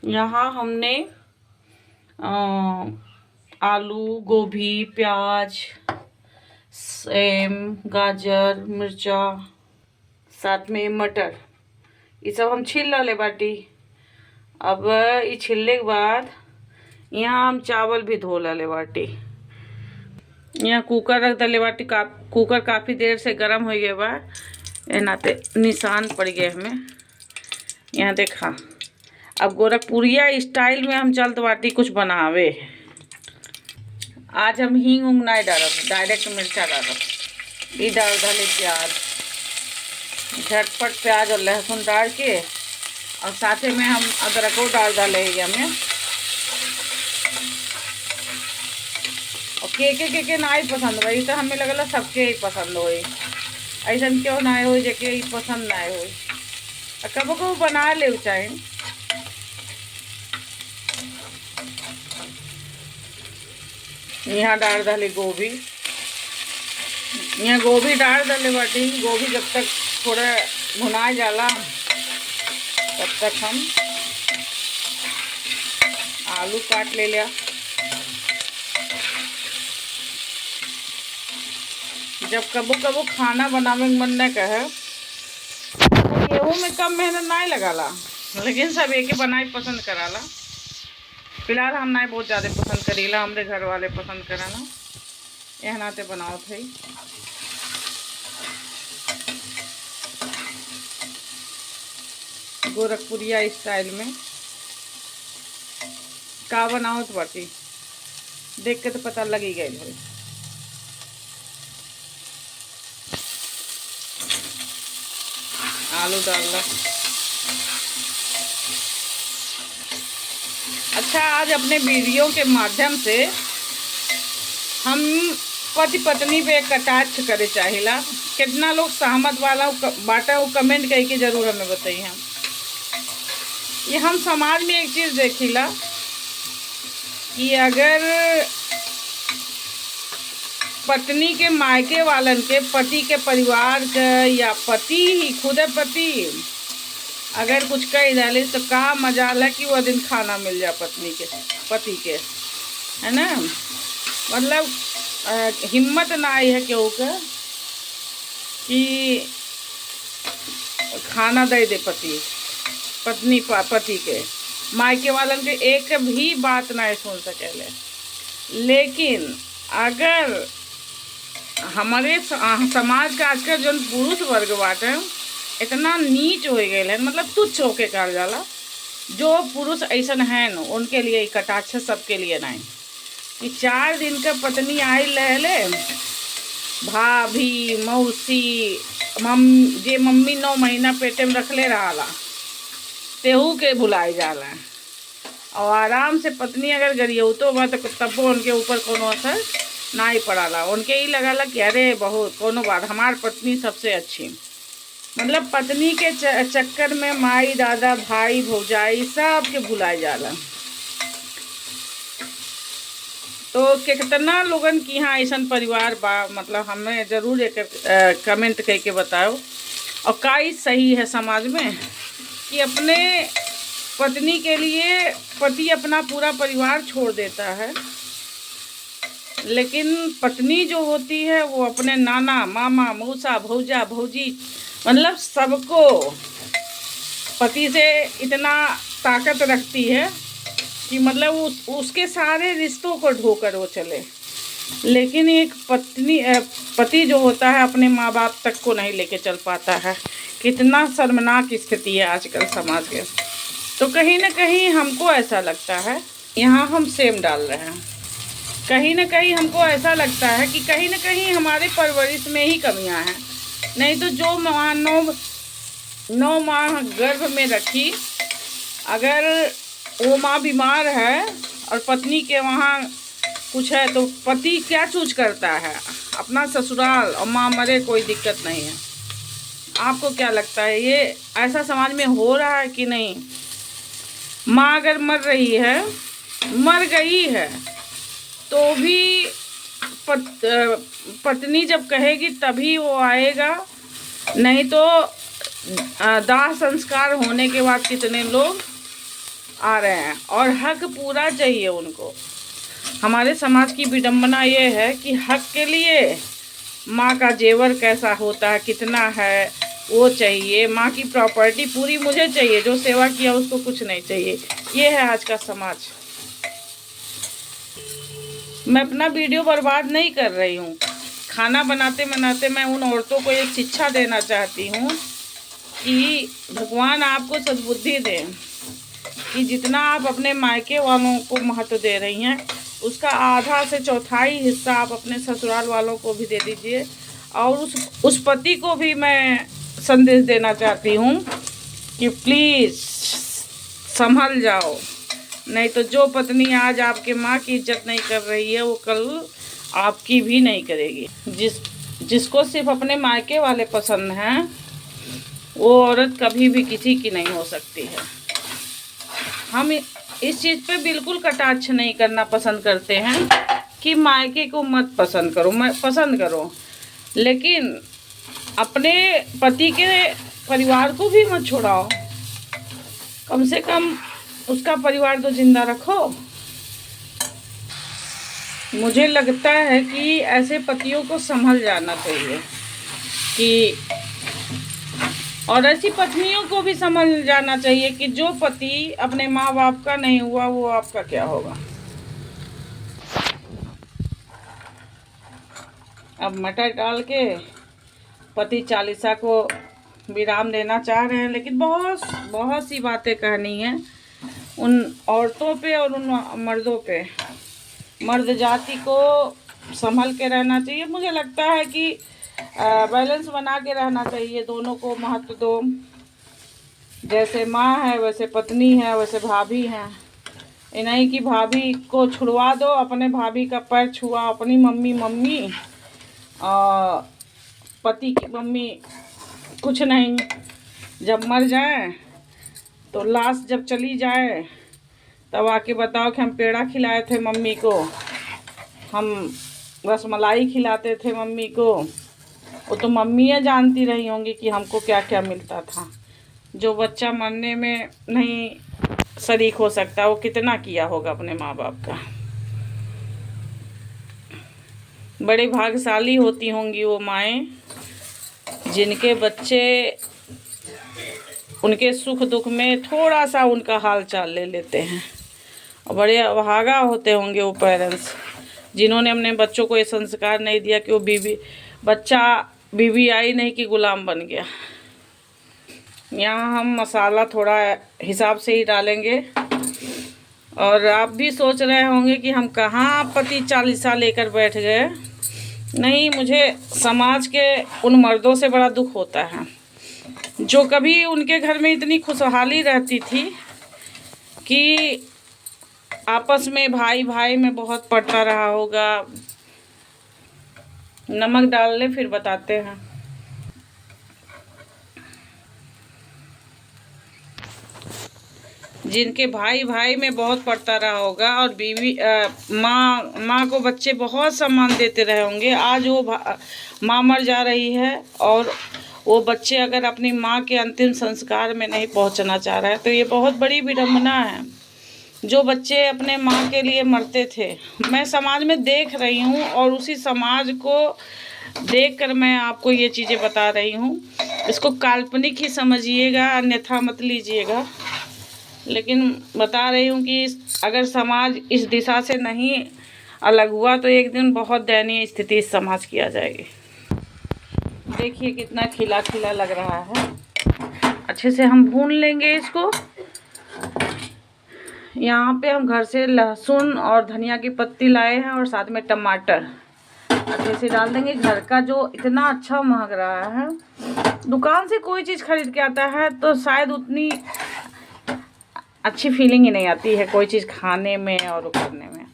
यहाँ हमने आलू, गोभी, प्याज, सेम, गाजर, मिर्चा, साथ में मटर, ये सब हम छील डाले बाटी। अब ये छिलने के बाद यहाँ हम चावल भी धो डाले बाटी। यहाँ कुकर रख दले बाटी। कुकर काफ़ी देर से गर्म हो गए बा, नाते निशान पड़ गए हमें। यहाँ देखा। अब गोरखपुरिया स्टाइल में हम चलत बाटी कुछ बनावे। आज हम हींग उंग नहीं डालब, डायरेक्ट मिर्चा डालब। ये डाल डाले प्याज, झटपट प्याज और लहसुन डाल के, और साथे में हम अदरको डाल डाले हमें। और के ना पसंद भाई, तो हमें लगल सबके ही पसंद हो। ऐसा क्यों ना हो जे पसंद ना हो, कबो कबो बना ले चाहे। यहाँ डाल डाले गोभी। यहाँ गोभी डाल डाले बाटी। गोभी जब तक थोड़ा भुना जाला तब तक हम आलू काट ले लिया। जब कबो कबो खाना बनावे में मन न कहे तो गेहूँ में कम मेहनत नहीं लगाला, लेकिन सब एक बनाई पसंद कराला। फिलहाल हम नहीं बहुत ज़्यादा पसंद करीला, हमारे घर वाले पसंद कराना, यह नाते बनाओ थे। गोरखपुरिया स्टाइल में का बनाओ तो बाटी, देख के तो पता लग ही गई भाई। आलू डालना। अच्छा, आज अपने वीडियो के माध्यम से हम पति पत्नी पे कटाक्ष करे चाहिला। कितना लोग सहमत वाला बाटा वो कमेंट करके जरूर हमें बताइए। हम ये हम समाज में एक चीज़ देखिला कि अगर पत्नी के मायके वालन के, पति के परिवार के, या पति ही खुद पति अगर कुछ कह डाले तो का मजाल है कि वह दिन खाना मिल जाए पति के, है ना। मतलब हिम्मत ना आई है केहू के कि खाना दे दे पत्नी पति के। मायके वालन के एक भी बात ना सुन सकेले। लेकिन अगर हमारे समाज का आजकल जो पुरुष वर्ग बाटे इतना नीच हो गए है, मतलब तुच्छ होके कर जाला। जो पुरुष ऐसा है न, उनके लिए कटाक्ष, सबके लिए नहीं। कि 4 दिन का पत्नी आई रहले, भाभी, मौसी, जे मम्मी 9 महीना पेटे में रखले रहा तेहू के भुलाई जाला। और आराम से पत्नी अगर गरियो तो वह तो तबो उनके ऊपर कोनो असर ना ही पड़ाला। उनके ही लगाला कि अरे बहुत कोनो बात, हमार पत्नी सबसे अच्छी। मतलब पत्नी के चक्कर में माई, दादा, भाई, भौजाई सब के भुलाए जाला। तो कितना लोगन की यहाँ ऐसा परिवार बा, मतलब हमें जरूर एक कमेंट करके बताओ। और का सही है समाज में कि अपने पत्नी के लिए पति अपना पूरा परिवार छोड़ देता है, लेकिन पत्नी जो होती है वो अपने नाना, मामा, मौसा, भौजा, भौजी, मतलब सबको पति से इतना ताकत रखती है कि मतलब उसके सारे रिश्तों को ढोकर वो चले। लेकिन एक पति जो होता है अपने माँ बाप तक को नहीं लेके चल पाता है। कितना शर्मनाक स्थिति है आजकल समाज के। तो कहीं ना कहीं हमको ऐसा लगता है, यहाँ हम सेम डाल रहे हैं, कहीं ना कहीं हमको ऐसा लगता है कि कहीं ना कहीं हमारे परवरिश में ही कमियां हैं। नहीं तो जो माँ 9 माह गर्भ में रखी, अगर वो माँ बीमार है और पत्नी के वहाँ कुछ है तो पति क्या चूज करता है, अपना ससुराल, और माँ मरे कोई दिक्कत नहीं है। आपको क्या लगता है, ये ऐसा समाज में हो रहा है कि नहीं? माँ अगर मर रही है, मर गई है, तो भी पत्नी जब कहेगी तभी वो आएगा। नहीं तो दाह संस्कार होने के बाद कितने लोग आ रहे हैं और हक पूरा चाहिए उनको। हमारे समाज की विडंबना ये है कि हक के लिए माँ का जेवर कैसा होता है, कितना है, वो चाहिए। माँ की प्रॉपर्टी पूरी मुझे चाहिए, जो सेवा किया उसको कुछ नहीं चाहिए। ये है आज का समाज। मैं अपना वीडियो बर्बाद नहीं कर रही हूँ। खाना बनाते बनाते मैं उन औरतों को एक शिक्षा देना चाहती हूँ कि भगवान आपको सद्बुद्धि दें कि जितना आप अपने मायके वालों को महत्व दे रही हैं, उसका आधा से चौथाई हिस्सा आप अपने ससुराल वालों को भी दे दीजिए। और उस पति को भी मैं संदेश देना चाहती हूँ कि प्लीज़ संभल जाओ, नहीं तो जो पत्नी आज आपके माँ की इज्जत नहीं कर रही है, वो कल आपकी भी नहीं करेगी। जिसको सिर्फ अपने मायके वाले पसंद हैं, वो औरत कभी भी किसी की नहीं हो सकती है। हम इस चीज़ पे बिल्कुल कटाक्ष नहीं करना पसंद करते हैं कि मायके को मत पसंद करो, पसंद करो, लेकिन अपने पति के परिवार को भी मत छोड़ाओ। कम से कम उसका परिवार तो जिंदा रखो। मुझे लगता है कि ऐसे पतियों को संभल जाना चाहिए कि, और ऐसी पत्नियों को भी समझ जाना चाहिए कि जो पति अपने माँ बाप का नहीं हुआ, वो आपका क्या होगा। अब मटर डाल के पति चालीसा को विराम देना चाह रहे हैं, लेकिन बहुत सी बातें कहनी है उन औरतों पे और उन मर्दों पे। मर्द जाति को संभल के रहना चाहिए। मुझे लगता है कि बैलेंस बना के रहना चाहिए, दोनों को महत्व दो। जैसे माँ है वैसे पत्नी है, वैसे भाभी है। ये नहीं कि भाभी को छुड़वा दो, अपने भाभी का पैर छुआ अपनी मम्मी और पति की मम्मी कुछ नहीं। जब मर जाए तो लाश जब चली जाए तब आके बताओ कि हम पेड़ा खिलाए थे मम्मी को, हम रसमलाई खिलाते थे मम्मी को। वो तो मम्मियाँ जानती रही होंगी कि हमको क्या क्या मिलता था। जो बच्चा मरने में नहीं शरीक हो सकता, वो कितना किया होगा अपने माँ बाप का। बड़े भाग्यशाली होती होंगी वो माएँ जिनके बच्चे उनके सुख दुख में थोड़ा सा उनका हाल चाल ले लेते हैं। और बड़े अभागा होते होंगे वो पेरेंट्स जिन्होंने अपने बच्चों को ये संस्कार नहीं दिया कि वो बच्चा बीवी आई नहीं कि गुलाम बन गया। यहाँ हम मसाला थोड़ा हिसाब से ही डालेंगे। और आप भी सोच रहे होंगे कि हम कहाँ पति चालीसा लेकर बैठ गए। नहीं, मुझे समाज के उन मर्दों से बड़ा दुख होता है जो कभी उनके घर में इतनी खुशहाली रहती थी कि आपस में भाई भाई में बहुत पड़ता रहा होगा। नमक डाल ले फिर बताते हैं। जिनके भाई भाई में बहुत पड़ता रहा होगा और बीवी माँ को बच्चे बहुत सम्मान देते रहे होंगे। आज वो माँ मर जा रही है और वो बच्चे अगर अपनी माँ के अंतिम संस्कार में नहीं पहुँचना चाह रहे हैं तो ये बहुत बड़ी विडंबना है। जो बच्चे अपने माँ के लिए मरते थे, मैं समाज में देख रही हूँ और उसी समाज को देखकर मैं आपको ये चीज़ें बता रही हूँ। इसको काल्पनिक ही समझिएगा, अन्यथा मत लीजिएगा। लेकिन बता रही हूँ कि अगर समाज इस दिशा से नहीं अलग हुआ तो एक दिन बहुत दयनीय स्थिति इस समाज की आ जाएगी। देखिए कितना खिला खिला लग रहा है। अच्छे से हम भून लेंगे इसको। यहाँ पे हम घर से लहसुन और धनिया की पत्ती लाए हैं और साथ में टमाटर अच्छे से डाल देंगे। घर का जो इतना अच्छा महक रहा है, दुकान से कोई चीज़ खरीद के आता है तो शायद उतनी अच्छी फीलिंग ही नहीं आती है कोई चीज़ खाने में और करने में।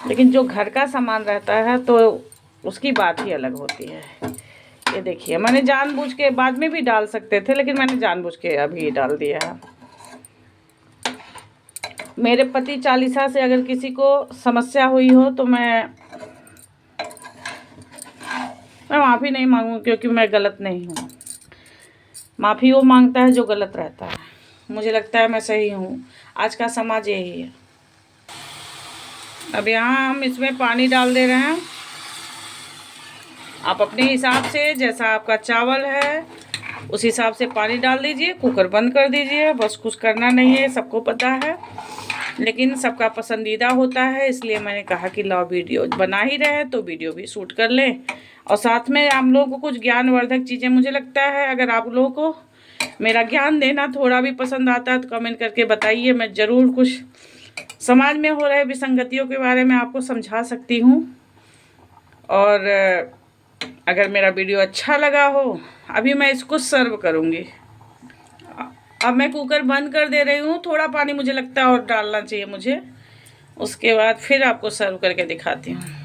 लेकिन जो घर का सामान रहता है तो उसकी बात ही अलग होती है। ये देखिए, मैंने जानबूझ के, बाद में भी डाल सकते थे लेकिन मैंने जानबूझ के अभी डाल दिया है। मेरे पति चालीसा से अगर किसी को समस्या हुई हो तो मैं माफ़ी नहीं मांगूँ, क्योंकि मैं गलत नहीं हूँ। माफ़ी वो मांगता है जो गलत रहता है। मुझे लगता है मैं सही हूँ। आज का समाज यही है। अब यहाँ हम इसमें पानी डाल दे रहे हैं। आप अपने हिसाब से, जैसा आपका चावल है उस हिसाब से पानी डाल दीजिए, कुकर बंद कर दीजिए। बस कुछ करना नहीं है, सबको पता है, लेकिन सबका पसंदीदा होता है, इसलिए मैंने कहा कि लाओ वीडियो बना ही रहे तो वीडियो भी शूट कर लें। और साथ में आप लोगों को कुछ ज्ञानवर्धक चीज़ें, मुझे लगता है अगर आप लोगों को मेरा ज्ञान देना थोड़ा भी पसंद आता है तो कमेंट करके बताइए। मैं ज़रूर कुछ समाज में हो रहे विसंगतियों के बारे में आपको समझा सकती हूँ। और अगर मेरा वीडियो अच्छा लगा हो, अभी मैं इसको सर्व करूँगी। अब मैं कुकर बंद कर दे रही हूँ। थोड़ा पानी मुझे लगता है और डालना चाहिए मुझे, उसके बाद फिर आपको सर्व करके दिखाती हूँ।